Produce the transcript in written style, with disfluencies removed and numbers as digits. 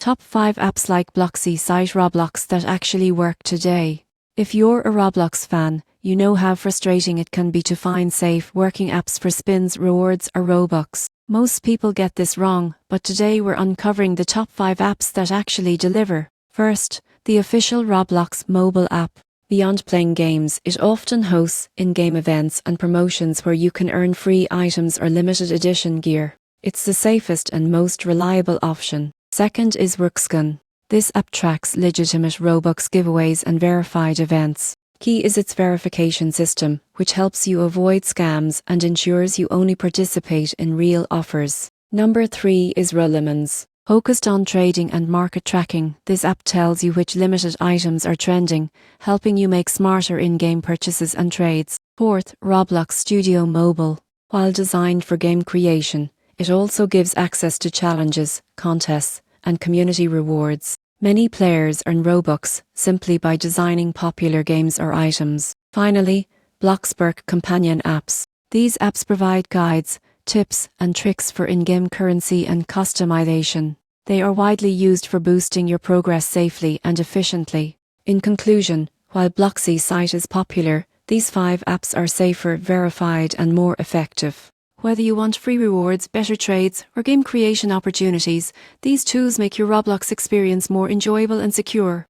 Top 5 apps like Bloxisite Roblox that actually work today. If you're a Roblox fan, you know how frustrating it can be to find safe, working apps for spins, rewards, or Robux. Most people get this wrong, but today we're uncovering the top 5 apps that actually deliver. First, the official Roblox mobile app. Beyond playing games, it often hosts in-game events and promotions where you can earn free items or limited edition gear. It's the safest and most reliable option. Second is Workscan. This app tracks legitimate Robux giveaways and verified events. Key is its verification system, which helps you avoid scams and ensures you only participate in real offers. Number 3 is Rolemans. Focused on trading and market tracking, this app tells you which limited items are trending, helping you make smarter in-game purchases and trades. Fourth, Roblox Studio Mobile. While designed for game creation, it also gives access to challenges, contests, and community rewards. Many players earn Robux simply by designing popular games or items. Finally, Bloxburg companion apps. These apps provide guides, tips, and tricks for in-game currency and customization. They are widely used for boosting your progress safely and efficiently. In conclusion, while Bloxisite is popular, these 5 apps are safer, verified, and more effective. Whether you want free rewards, better trades, or game creation opportunities, these tools make your Roblox experience more enjoyable and secure.